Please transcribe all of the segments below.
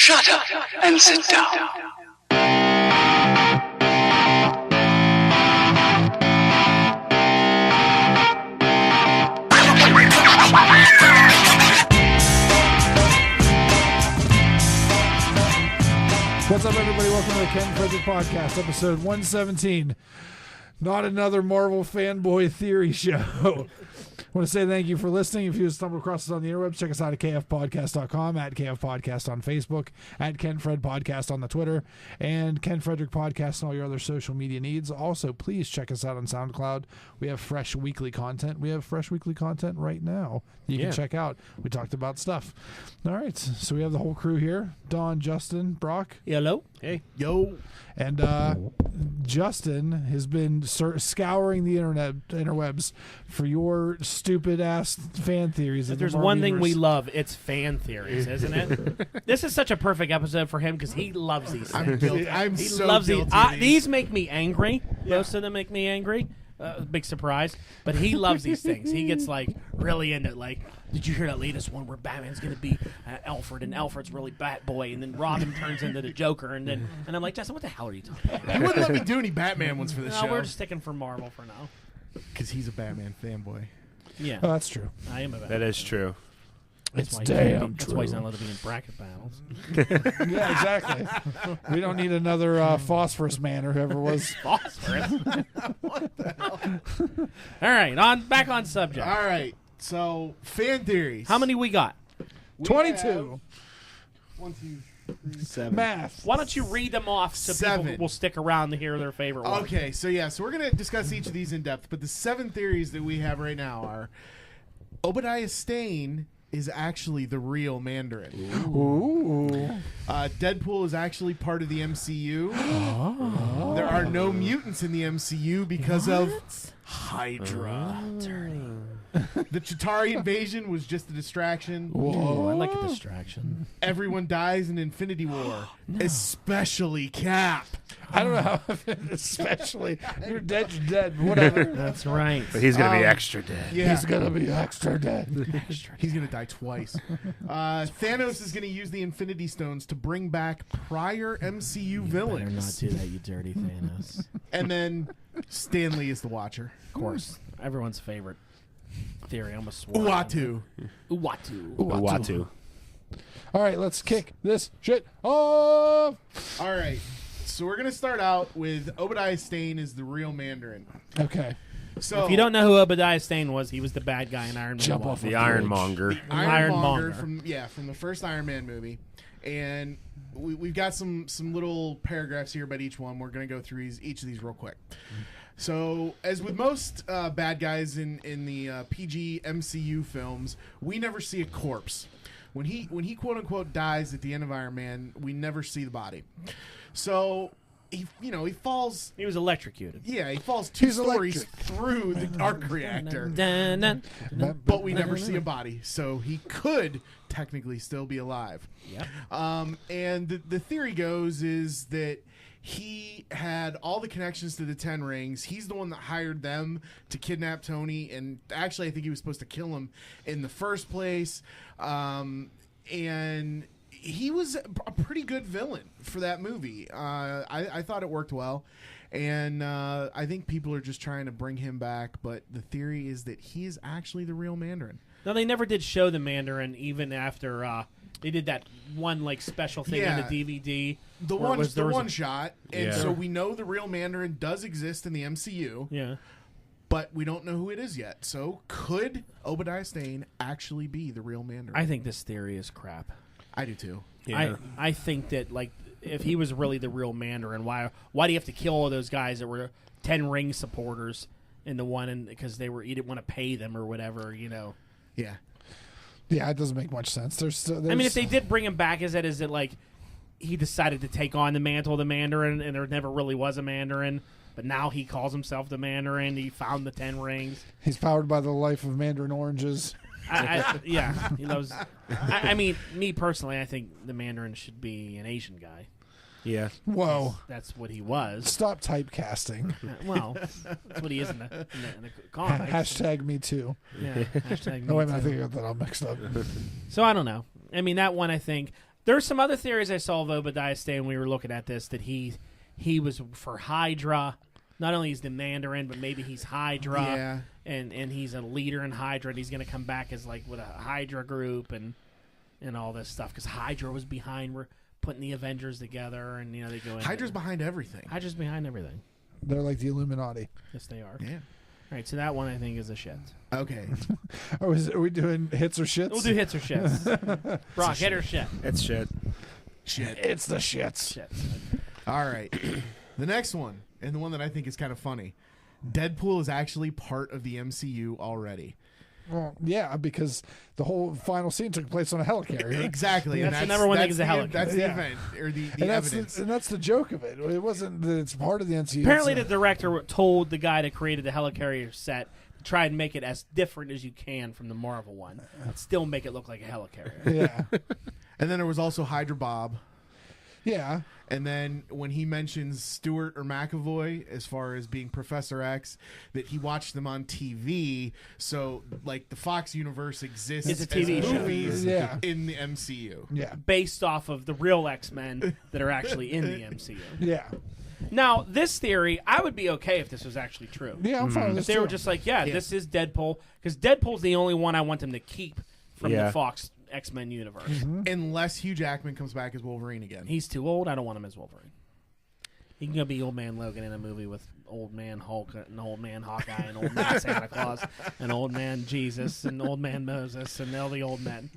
Shut up and sit down. What's up, everybody? Welcome to the Ken Frederick Podcast, episode 117. Not another Marvel fanboy theory show. I want to say thank you for listening. If you stumble across us on the interwebs, check us out at kfpodcast.com, at kfpodcast on Facebook, at KenFredPodcast on the Twitter, and Ken Frederick Podcast and all your other social media needs. Also, please check us out on SoundCloud. We have fresh weekly content. We have fresh weekly content right now you can check out. We talked about stuff. All right, so we have the whole crew here. Don, Justin, Brock. Hello. Hey. Yo. And Justin has been scouring the interwebs for your stupid-ass fan theories. If there's one thing we love, it's fan theories, isn't it? This is such a perfect episode for him because he loves these things. He loves these. These make me angry. Yeah. Most of them make me angry. Big surprise. But he loves these things. He gets, like, really into it. Like, did you hear that latest one where Batman's going to be Alfred, and Alfred's really Batboy, and then Robin turns into the Joker, and I'm like, Justin, what the hell are you talking about? You wouldn't let me do any Batman ones for this show. No, we're just sticking for Marvel for now. Because he's a Batman fanboy. Yeah. Oh, that's true. I am a Batman. That is true. It's damn true. That's why he's not allowed to be in bracket battles. Yeah, exactly. We don't need another Phosphorus Man or whoever was. Phosphorus? What the hell? All right, back on subject. All right, so fan theories. How many we got? 22. 1, 2, 3, 7. Math. Why don't you read them off so 7. people will stick around to hear their favorite one? Okay, so we're going to discuss each of these in depth, but the 7 theories that we have right now are Obadiah Stane is actually the real Mandarin. Ooh. Deadpool is actually part of the MCU. Oh. There are no mutants in the MCU because of Hydra. The Chitauri invasion was just a distraction. Whoa, I like a distraction. Everyone dies in Infinity War, especially Cap. I don't know how, especially. You're dead, whatever. That's right. But he's going to be extra dead. Yeah. He's going to be extra dead. He's going to die twice. Thanos is going to use the Infinity Stones to bring back prior MCU villains. Better not do that, you dirty Thanos. And then Stan Lee is the Watcher. Of course. Everyone's favorite theory. I almost swore. Uatu. Uatu. All right, let's kick this shit off. All right. So we're going to start out with Obadiah Stane is the real Mandarin. Okay. So if you don't know who Obadiah Stane was, he was the bad guy in Iron Man. Jump off The Ironmonger. Ironmonger from the first Iron Man movie. And we've got some little paragraphs here about each one. We're going to go through each of these real quick. So, as with most bad guys in the PG MCU films, we never see a corpse. When he quote unquote dies at the end of Iron Man, we never see the body. So he falls. He was electrocuted. Yeah, he falls 2 stories through the arc reactor, but we never see a body. So he could technically still be alive. Yep. And the theory goes is that he had all the connections to the 10 Rings. He's the one that hired them to kidnap Tony, and actually I think he was supposed to kill him in the first place. And he was a pretty good villain for that movie. I thought it worked well, and I think people are just trying to bring him back, but the theory is that he is actually the real Mandarin. No, they never did show the Mandarin even after they did that one special thing on the DVD. The one shot, and so we know the real Mandarin does exist in the MCU. Yeah. But we don't know who it is yet. So could Obadiah Stane actually be the real Mandarin? I think this theory is crap. I do too. Yeah. I think that if he was really the real Mandarin, why do you have to kill all those guys that were 10 Ring supporters in the one because you didn't want to pay them or whatever, Yeah. Yeah, it doesn't make much sense. There's I mean, if they did bring him back, is it like he decided to take on the mantle of the Mandarin and there never really was a Mandarin, but now he calls himself the Mandarin? He found the 10 Rings. He's powered by the life of Mandarin oranges. Yeah, he loves. I mean, me personally, I think the Mandarin should be an Asian guy. Yeah. Whoa. That's what he was. Stop typecasting. Well, that's what he is in the comics. Hashtag me too. Yeah. Hashtag me No, wait a minute, I too. think I got that all mixed up. So I don't know. I mean, that one, I think There's some other theories I saw of Obadiah Stane when we were looking at this, that he was for Hydra. Not only is the Mandarin, but maybe he's Hydra. Yeah. And he's a leader in Hydra, and he's going to come back as like with a Hydra group and all this stuff, because Hydra was behind putting the Avengers together, and they go in. Hydra's behind everything. Hydra's behind everything. They're like the Illuminati. Yes, they are. Yeah. All right, so that one I think is a shit. Okay. Are we doing hits or shits? We'll do hits or shits. Brock, hit or shit? It's shit. Shit. It's the shits. Shit. All right. The next one, and the one that I think is kind of funny. Deadpool is actually part of the MCU already. Well, yeah, because the whole final scene took place on a helicarrier. Exactly. That's the number one thing is the helicarrier. helicarrier. That's the Yeah. event, or the And evidence. that's the joke of it. It wasn't that it's part of the MCU. Apparently, the It's, director told the guy that created the helicarrier set to try and make it as different as you can from the Marvel one, but still make it look like a helicarrier. yeah, And then there was also Hydra Bob. yeah. And then when he mentions Stewart or McAvoy as far as being Professor X, that he watched them on TV. So, like, the Fox universe exists It's a TV as show. movies Yeah. in the MCU. Yeah, Based off of the real X-Men that are actually in the MCU. yeah, Now, this theory, I would be okay if this was actually true. yeah. I'm fine with If this. they were too. just like, this is Deadpool, because Deadpool's the only one I want them to keep from Yeah. the Fox X-Men universe. Unless Hugh Jackman comes back as Wolverine again. He's too old. I don't want him as Wolverine. He can go be Old Man Logan in a movie with Old Man Hulk and Old Man Hawkeye and Old Man Santa Claus and Old Man Jesus and Old Man Moses and all the old men.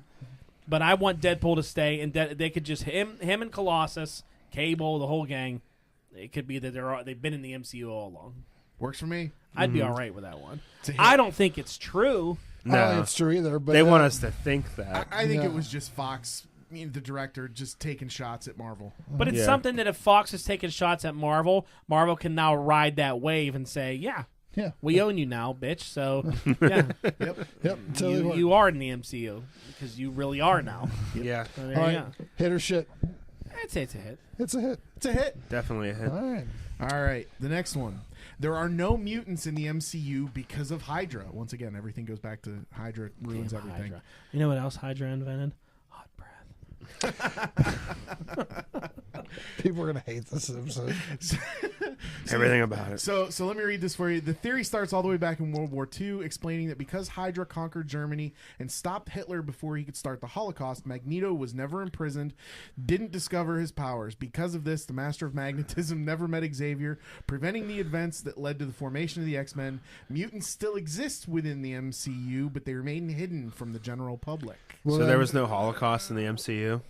But I want Deadpool to stay, and they could just him and Colossus, Cable, the whole gang. It could be that they've been in the MCU all along. Works for me. I'd be all right with that one. It's a hit. I don't think it's true. I don't think No. it's true either. But They want us to think that. I think Yeah. it was just Fox, the director, just taking shots at Marvel. But it's Yeah. something that if Fox is taking shots at Marvel, Marvel can now ride that wave and say, yeah, Yeah, we own you now, bitch. So, yeah, Yep. totally. you are in the MCU because you really are now. Yeah, So there All you right, go. hit or shit. I'd say it's a hit. It's a hit. It's a hit. definitely a hit. All right. All right. The next one. There are no mutants in the MCU because of Hydra. Once again, everything goes back to Hydra ruins Damn everything. Hydra. You know what else Hydra invented? Hot breath. People are gonna hate this episode. Everything about it. So let me read this for you. The theory starts all the way back in World War II, explaining that because Hydra conquered Germany and stopped Hitler before he could start the Holocaust, Magneto was never imprisoned, didn't discover his powers. Because of this, the Master of Magnetism never met Xavier, preventing the events that led to the formation of the X-Men. Mutants still exist within the MCU, but they remain hidden from the general public. Well, So then- there was no Holocaust in the MCU?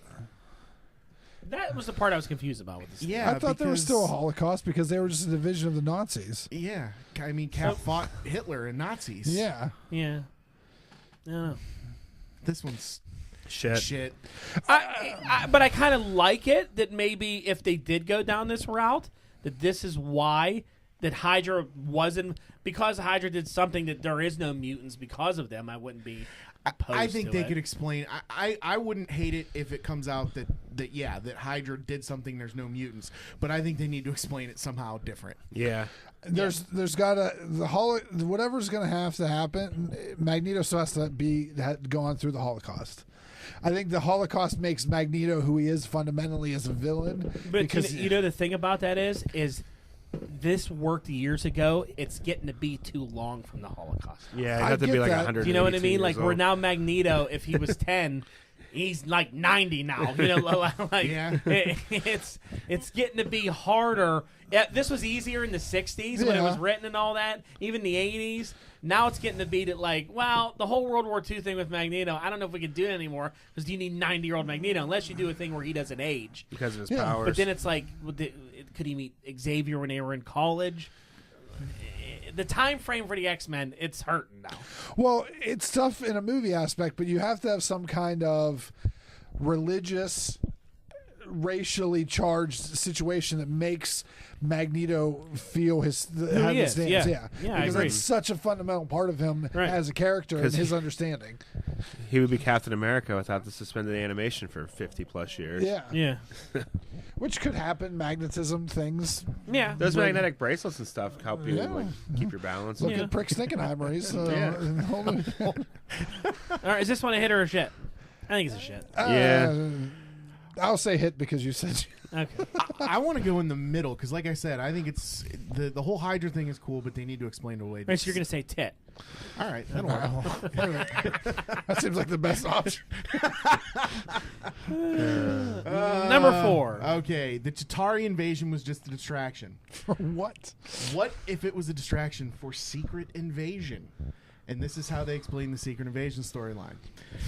That was the part I was confused about with this. Yeah, I thought there was still a because- Holocaust because they were just a division of the Nazis. Yeah, I mean, Cap fought Hitler and Nazis. Yeah. Yeah. Yeah. This one's Shit. shit. But I kind of like it that maybe if they did go down this route, that this is why that Hydra wasn't, because Hydra did something that there is no mutants because of them. I wouldn't be opposed I think to they it. could explain. I wouldn't hate it if it comes out that Hydra did something. There's no mutants, but I think they need to explain it somehow different. Yeah. There's gotta whatever's gonna have to happen. Magneto still has to gone through the Holocaust. I think the Holocaust makes Magneto who he is fundamentally as a villain. But because you know the thing about that is this worked years ago. It's getting to be too long from the Holocaust. Yeah, I you have to get be like that. 100. Do you know what I mean? Like we're now Magneto. If he was 10, he's like 90 now. You know, like Yeah. it's getting to be harder. Yeah, this was easier in the 60s when it was written and all that. Even the 80s. Now it's getting to be that like, well, the whole World War II thing with Magneto. I don't know if we can do it anymore because you need 90-year-old Magneto unless you do a thing where he doesn't age. because of his Yeah. powers. But then it's like, could he meet Xavier when they were in college? The time frame for the X-Men, it's hurting now. Well, it's tough in a movie aspect, but you have to have some kind of religious, racially charged situation that makes Magneto feel have he his is, stance. yeah. Yeah, Yeah, I because agree. that's such a fundamental part of him Right. as a character and 'Cause his understanding. he would be Captain America without the suspended animation for 50 plus years. Yeah, Yeah. which could happen. Magnetism things. Yeah. Those magnetic bracelets and stuff help you Yeah. like, keep your balance. Look Yeah. at Prick Stinkenheimer. He's All right, is this one a hit or a shit? I think it's a shit. Yeah. I'll say hit because you said. Okay. I want to go in the middle because, like I said, I think it's the whole Hydra thing is cool, but they need to explain it away. Right, so you're going to say tit. All right, that'll work. That seems like the best option. Number 4. Okay, the Chitauri invasion was just a distraction. For what? What if it was a distraction for Secret Invasion? And this is how they explain the Secret Invasion storyline.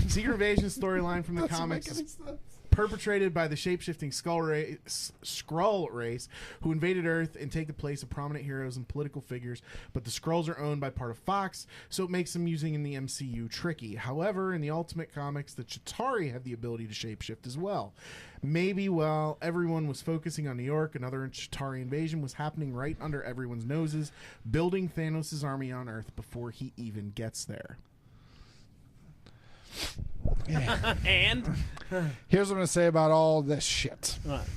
Secret Invasion storyline from the comics is perpetrated by the shape-shifting Skrull race who invaded Earth and take the place of prominent heroes and political figures, but the Skrulls are owned by part of Fox, so it makes them using in the MCU tricky. However, in the Ultimate Comics, the Chitauri have the ability to shapeshift as well. Maybe while everyone was focusing on New York, another Chitauri invasion was happening right under everyone's noses, building Thanos' army on Earth before he even gets there. Yeah. And? Here's what I'm going to say about all this shit. What?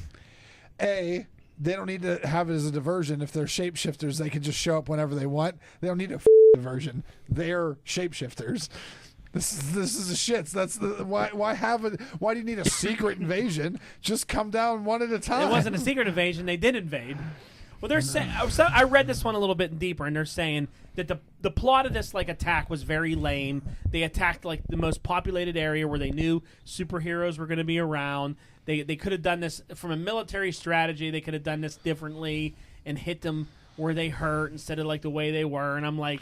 A, they don't need to have it as a diversion. If they're shapeshifters, they can just show up whenever they want. They don't need a diversion. They're shapeshifters. This is a shits. That's the why have it? Why do you need a secret invasion? Just come down one at a time. It wasn't a secret invasion. They did invade. Well, they're saying. So I read this one a little bit deeper, and they're saying that the plot of this attack was very lame. They attacked the most populated area where they knew superheroes were going to be around. They could have done this from a military strategy. They could have done this differently and hit them where they hurt instead of the way they were. And I'm like,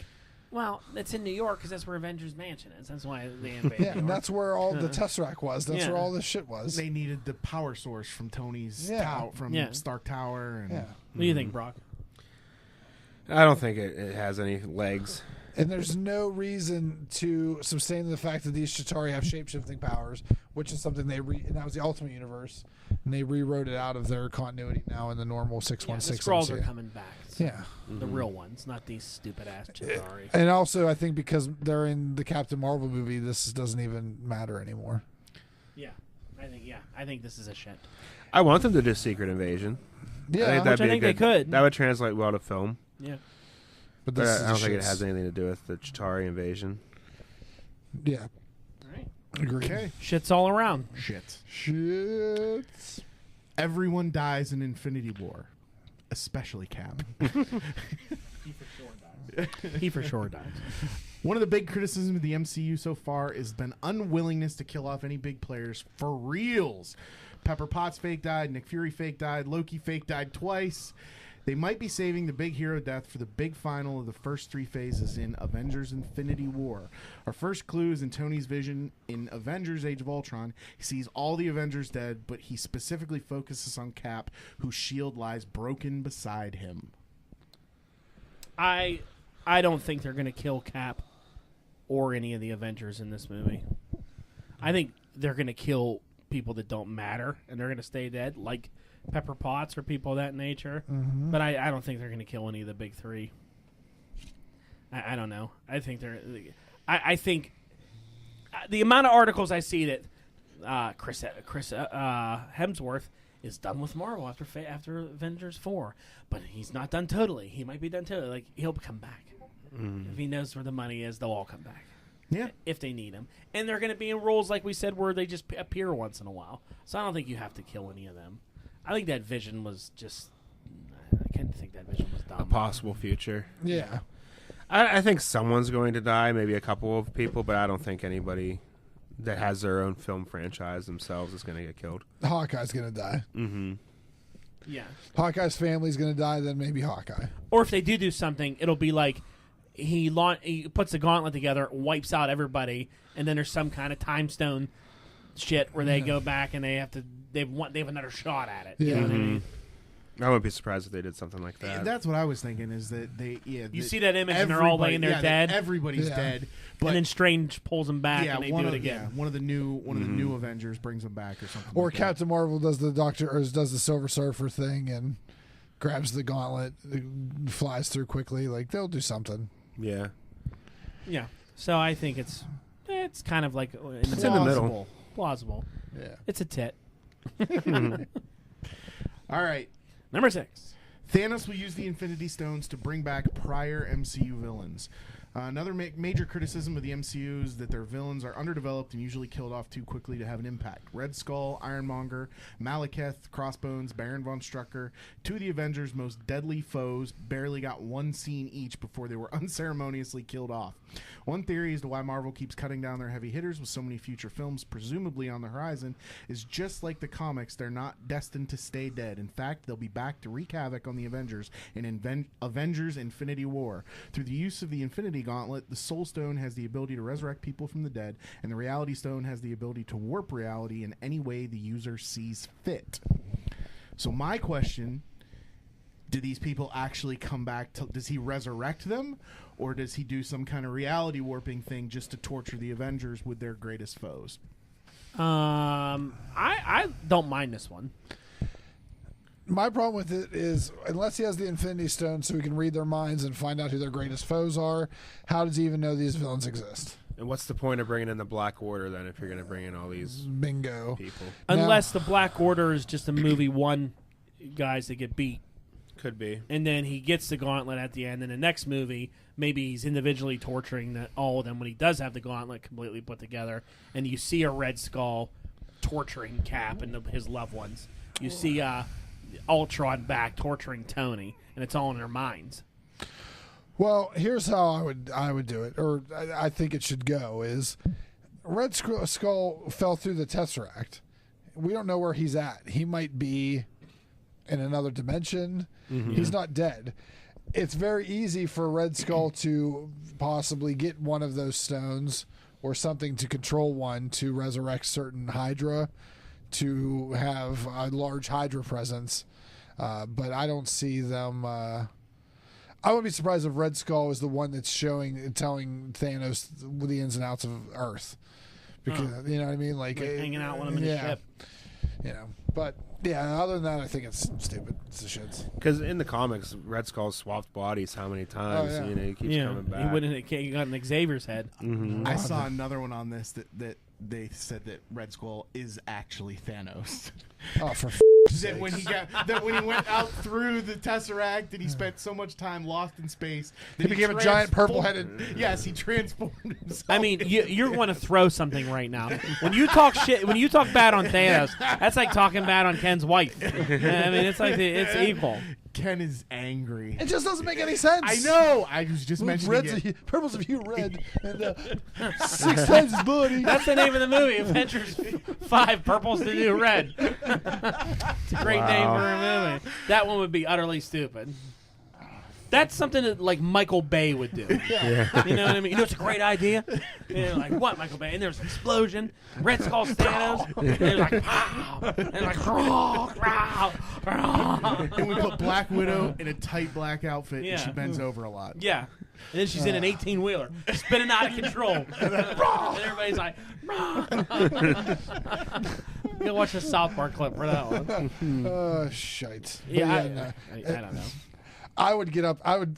well, it's in New York because that's where Avengers Mansion is. That's why they invaded. Yeah, and that's where all the Tesseract was. That's where all this shit was. They needed the power source from Tony's Stark Tower. And Yeah. What do you think, Brock? I don't think it has any legs. And there's no reason to sustain the fact that these Chitauri have shape-shifting powers, which is something and that was the Ultimate Universe, and they rewrote it out of their continuity now in the normal 616. The Skrulls are coming back. Yeah. The real ones, not these stupid-ass Chitauri. And also, I think because they're in the Captain Marvel movie, this doesn't even matter anymore. Yeah. I think this is a shit. I want them to do Secret Invasion. Yeah. Which I think they could. That would translate well to film. Yeah. But But this I don't think it has anything to do with the Chitauri invasion. Yeah. All right. Agreed. Okay. Shit's all around. Shit. Everyone dies in Infinity War, especially Cap. He for sure dies. One of the big criticisms of the MCU so far has been unwillingness to kill off any big players for reals. Pepper Potts fake died, Nick Fury fake died, Loki fake died twice. They might be saving the big hero death for the big final of the first 3 phases in Avengers Infinity War. Our first clue is in Tony's vision in Avengers Age of Ultron. He sees all the Avengers dead, but he specifically focuses on Cap, whose shield lies broken beside him. I don't think they're going to kill Cap or any of the Avengers in this movie. I think they're going to kill people that don't matter, and they're going to stay dead, like Pepper Potts or people of that nature. Mm-hmm. But I don't think they're going to kill any of the big 3. I don't know. I think they're. I think the amount of articles I see that Chris Hemsworth is done with Marvel after Avengers 4, but he's not done totally. He might be done totally. He'll come back. If he knows where the money is, they'll all come back. Yeah. If they need him. And they're going to be in roles, like we said, where they just appear once in a while. So I don't think you have to kill any of them. I think that Vision was just... I can't think that Vision was dumb. A possible future. Yeah. I think someone's going to die, maybe a couple of people, but I don't think anybody that has their own film franchise themselves is going to get killed. Hawkeye's going to die. Mm-hmm. Yeah. Hawkeye's family's going to die, then maybe Hawkeye. Or if they do something, it'll be like he puts the gauntlet together, wipes out everybody, and then there's some kind of time stone shit where they go back and they have another shot at it. Yeah. You know what I mean? I wouldn't be surprised if they did something like that. That's what I was thinking, is that You see that image and they're all laying there dead, everybody's dead. But and then Strange pulls them back and they do it again. One of the new Avengers brings them back or something. Or like Captain Marvel does the does the Silver Surfer thing and grabs the gauntlet, flies through quickly. They'll do something. Yeah. Yeah. So I think it's kind of like It's in the middle. Plausible. Yeah. It's a tit. that. All right. Number 6. Thanos will use the Infinity Stones to bring back prior MCU villains. Another major criticism of the MCU is that their villains are underdeveloped and usually killed off too quickly to have an impact. Red Skull, Ironmonger, Malekith, Crossbones, Baron von Strucker, two of the Avengers' most deadly foes, barely got one scene each before they were unceremoniously killed off. One theory as to why Marvel keeps cutting down their heavy hitters with so many future films presumably on the horizon is just like the comics, they're not destined to stay dead. In fact, they'll be back to wreak havoc on the Avengers in Avengers Infinity War. Through the use of the Infinity Gauntlet, the Soul Stone has the ability to resurrect people from the dead, and the Reality Stone has the ability to warp reality in any way the user sees fit. So my question, do these people actually come back? Does he resurrect them, or does he do some kind of reality warping thing just to torture the Avengers with their greatest foes? I don't mind this one. My problem with it is, unless he has the Infinity Stone so he can read their minds and find out who their greatest foes are, how does he even know these villains exist? And what's the point of bringing in the Black Order then if you're going to bring in all these Bingo. people? Unless the Black Order is just a movie one guys that get beat. Could be. And then he gets the gauntlet at the end. In the next movie, maybe he's individually torturing all of them when he does have the gauntlet completely put together. And you see a Red Skull torturing Cap and his loved ones. You see Ultron back torturing Tony, and it's all in their minds. Well, here's how I would do it, or I think it should go, is Red Skull fell through the Tesseract. We don't know where he's at. He might be in another dimension. Mm-hmm. He's not dead. It's very easy for Red Skull to possibly get one of those stones or something to control one to resurrect certain Hydra, to have a large Hydra presence. But I don't see them... I wouldn't be surprised if Red Skull is the one that's telling Thanos the ins and outs of Earth. Because, you know what I mean? Like hanging out with him in his ship. You know, but... Yeah, other than that, I think it's stupid. It's the shits. Because in the comics, Red Skull swapped bodies how many times? Oh, yeah. You know, he keeps coming back. He got an Xavier's head. Mm-hmm. I saw another one on this that they said that Red Skull is actually Thanos. Oh, for that when he went out through the Tesseract and he spent so much time lost in space that he became a giant purple-headed. Yes, he transformed himself. I mean, you're going to throw something right now. When you talk shit, when you talk bad on Thanos, that's like talking bad on Ken's wife. I mean, it's like it's equal. Ken is angry. It just doesn't make any sense. I know. I was just mentioning it. Purple's a hue red, and 6 times his body. That's the name of the movie, Avengers 5, Purple's the New Red. It's a great name for a movie. That one would be utterly stupid. That's something that like Michael Bay would do. Yeah. You know what I mean? You know it's a great idea? And you're like, what, Michael Bay? And there's an explosion. Red Skull Thanos. And they're like, pow. And they're like, row, row, row. And we put Black Widow in a tight black outfit and Yeah. she bends over a lot. Yeah. And then she's in an 18-wheeler, spinning out of control. And everybody's like, Go watch the South Park clip for that one. Shite. Yeah, I don't know. I would get up. I would.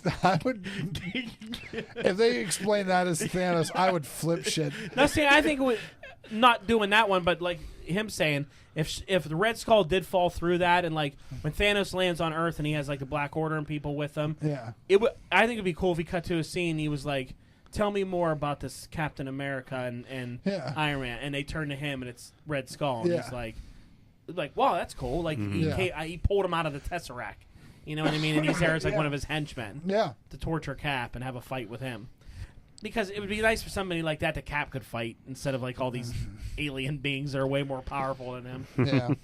If they explain that as Thanos, I would flip shit. Now, see, I think not doing that one, but like him saying, if the Red Skull did fall through that, and like when Thanos lands on Earth and he has like the Black Order and people with him, yeah, I think it'd be cool if he cut to a scene. And he was like, "Tell me more about this Captain America and Iron Man," and they turn to him and it's Red Skull, and he's like, "Wow, that's cool!" Like he pulled him out of the Tesseract. You know what I mean? And he's there as like one of his henchmen to torture Cap and have a fight with him. Because it would be nice for somebody like that Cap could fight instead of like all these alien beings that are way more powerful than him. Yeah.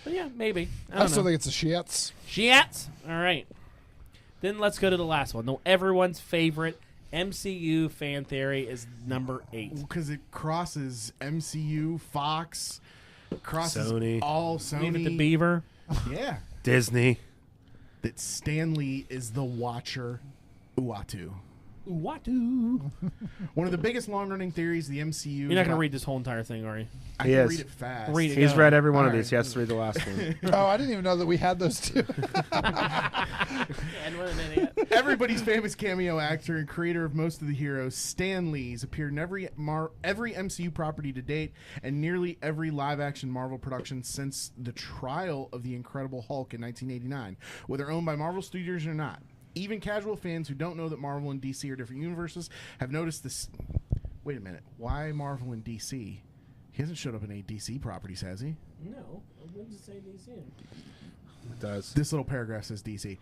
But yeah, maybe. I still think it's the shits. Shits? All right. Then let's go to the last one. Everyone's favorite MCU fan theory is number 8. Because it crosses MCU, Fox, crosses Sony. all Sony. Leave it to Beaver. Yeah. Disney. That Stan Lee is the Watcher Uatu. Uatu. One of the biggest long-running theories of the MCU. You're not going to read this whole entire thing, are you? I can read it fast. Read it. He's read every one of these. He has to read the last one. Oh, I didn't even know that we had those two. Everybody's famous cameo actor and creator of most of the heroes, Stan Lee's appeared in every MCU property to date and nearly every live-action Marvel production since the trial of the Incredible Hulk in 1989, whether owned by Marvel Studios or not. Even casual fans who don't know that Marvel and DC are different universes have noticed this. Wait a minute. Why Marvel and DC? He hasn't showed up in any DC properties, has he? No, I wouldn't say DC. It does. This little paragraph says DC.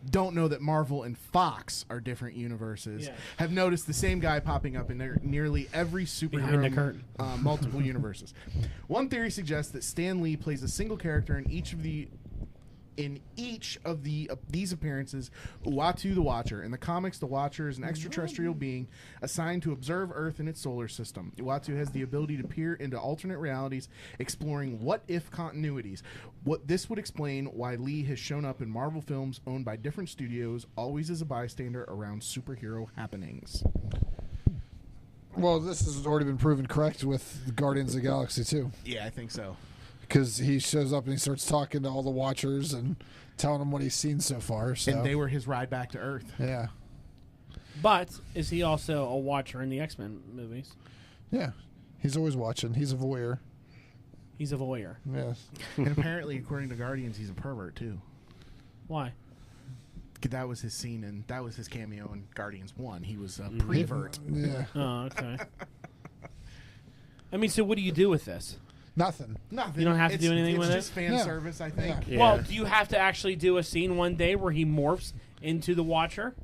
Don't know that Marvel and Fox are different universes. Yeah. Have noticed the same guy popping up in nearly every Behind the superhero curtain. Multiple universes. One theory suggests that Stan Lee plays a single character in each of these appearances. Uatu the Watcher. In the comics, the Watcher is an extraterrestrial being assigned to observe Earth and its solar system. Uatu has the ability to peer into alternate realities, exploring what-if continuities. What this would explain why Lee has shown up in Marvel films owned by different studios, always as a bystander around superhero happenings. Well, this has already been proven correct with Guardians of the Galaxy too, Yeah, I think so. because he shows up and he starts talking to all the Watchers and telling them what he's seen so far. So And they were his ride back to Earth. yeah, But is he also a watcher in the X-Men movies? yeah, he's always watching. He's a voyeur. He's a voyeur. Yes. And apparently, according to Guardians, he's a pervert, too. Why? That was his scene, and that was his cameo in Guardians 1. He was a prevert. Yeah. Oh, okay. I mean, so what do you do with this? Nothing. Nothing. You don't have to do anything with it? It's just fan Yeah. service, I think. Yeah. Well, do you have to actually do a scene one day where he morphs into the Watcher?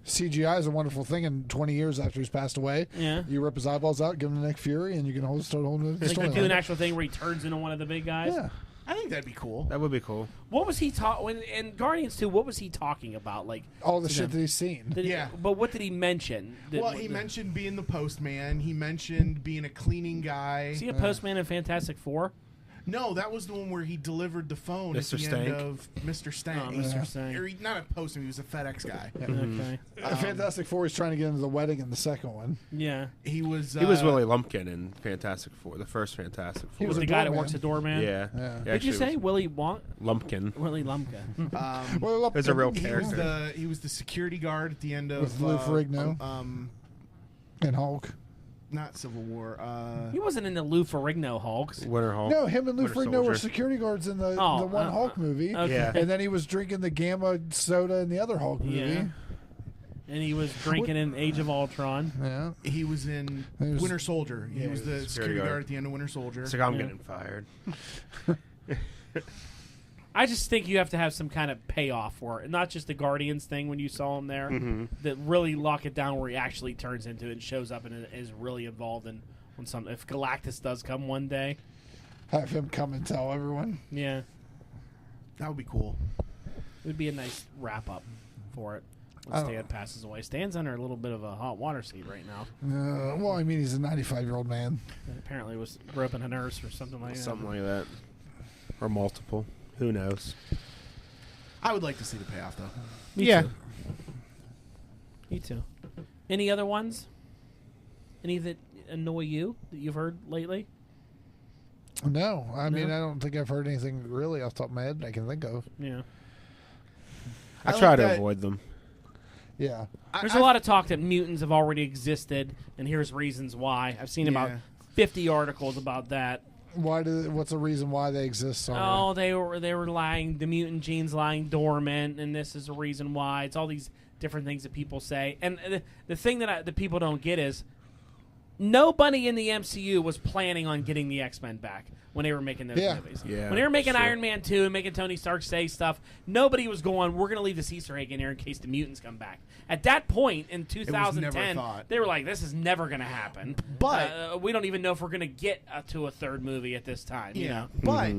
CGI is a wonderful thing, and 20 years after he's passed away, Yeah. you rip his eyeballs out, give him the Nick Fury, and you can start holding the Like story. you do an actual thing where he turns into one of the big guys? Yeah. I think that'd be cool. That would be cool. What was he when in Guardians 2, what was he talking about? Like All the to shit them? that he's seen. Did he- Yeah. But what did he mention? Well, he mentioned being the postman. He mentioned being a cleaning guy. Is he a postman in Fantastic Four? No, that was the one where he delivered the phone Mr. at the Stank. end of Mr. Stank. Oh, Mr. Stank. Or not a postman, he was a FedEx guy. Okay. Fantastic Four is trying to get into the wedding in the second one. Yeah. He was Willie Lumpkin in Fantastic Four, the first Fantastic Four. He was The a guy that doorman. works at doorman? Yeah. Yeah. Did you say Willie Lumpkin? Willie Lumka? Well, There's a real he character. was the security guard at the end of With Lou Ferrigno. And Hulk. not Civil War. He wasn't in the Lou Ferrigno Hulks. Winter Hulk. No, him and Lou Winter Ferrigno were Soldier. security guards in the Oh, one Hulk movie. okay. Yeah. And then he was drinking the Gamma soda in the other Hulk movie. Yeah. And he was drinking in Age of Ultron. Yeah. he was in He was- Winter Soldier. He yeah, was he the was security guard. guard at the end of Winter Soldier. It's like, I'm Yeah. getting fired. I just think you have to have some kind of payoff for it, not just the Guardians thing when you saw him there. That really lock it down where he actually turns into it and shows up and is really involved in when if Galactus does come one day. Have him come and tell everyone. Yeah, That would be cool. it would be a nice wrap up for it when I don't- Stan passes away. Stan's under a little bit of a hot water seat right now. Well, I mean, he's a 95-year-old man. Apparently, grew up in a nurse or something like that. Something like that. Or multiple. Who knows? I would like to see the payoff, though. Me Yeah. too. Me too. Any other ones? Any that annoy you that you've heard lately? No, I mean, No? I don't think I've heard anything really off the top of my head I can think of. Yeah. I I try like to that- avoid them. Yeah. There's a lot of talk that mutants have already existed, and here's reasons why. I've seen about Yeah. 50 articles about that. What's the reason why they exist? Oh, they were lying. The mutant genes lying dormant, and this is the reason why. It's all these different things that people say, and the thing that the people don't get is nobody in the MCU was planning on getting the X-Men back when they were making those Yeah. movies. Yeah, When they were making sure. Iron Man 2 and making Tony Stark say stuff, nobody was going, we're going to leave this Easter egg in there in case the mutants come back. At that point in 2010, thought. they were like, this is never going to happen. But- we don't even know if we're going to get to a third movie at this time. You know? But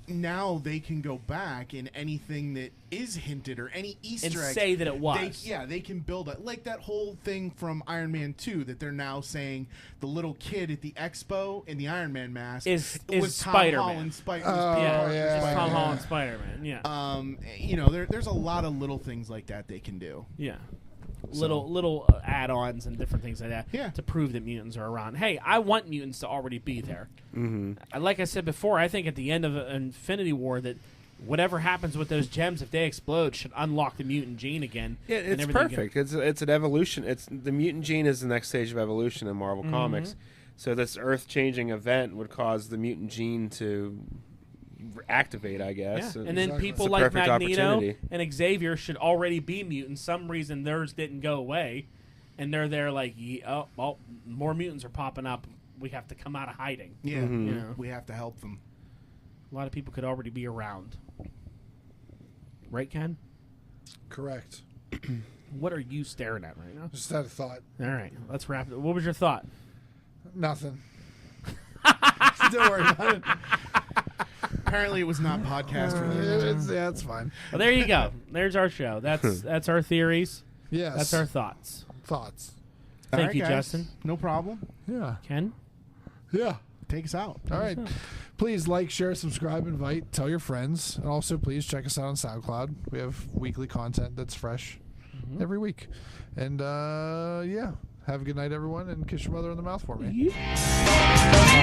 now they can go back in anything that is hinted or any Easter And egg. say that it was. They can build it. Like that whole thing from Iron Man 2 that they're now saying the little kid at the expo in the Iron Man mask Is was Tom Spider-Man. Holland. Oh, Yeah, yeah. it's Tom yeah. Holland Spider-Man. Yeah, You know, there's a lot of little things like that they can do. yeah. Little add-ons and different things like that Yeah. to prove that mutants are around. Hey, I want mutants to already be there. Like I said before, I think at the end of Infinity War that whatever happens with those gems, if they explode, should unlock the mutant gene again. Yeah, and it's everything perfect. It's an evolution. It's the mutant gene is the next stage of evolution in Marvel Comics. So this Earth-changing event would cause the mutant gene to activate, I guess. Yeah. And then Exactly. people It's a like perfect Magneto opportunity. and Xavier should already be mutants. Some reason theirs didn't go away, and they're there like, oh, well, more mutants are popping up. We have to come out of hiding. Yeah, Yeah. we have to help them. A lot of people could already be around. Right, Ken? Correct. What are you staring at right now? Just had a thought. All right, let's wrap it. What was your thought? Nothing. Don't worry about it. Apparently, it was not podcast related. It's fine. Well, there you go. There's our show. That's our theories. Yes. That's our thoughts. thoughts. Thank All right, you, guys. Justin. No problem. Yeah. Ken? Yeah. Take us out. All right. Please like, share, subscribe, invite, tell your friends. And also, please check us out on SoundCloud. We have weekly content that's fresh every week. And, yeah. Have a good night, everyone, and kiss your mother in the mouth for me. Yeah.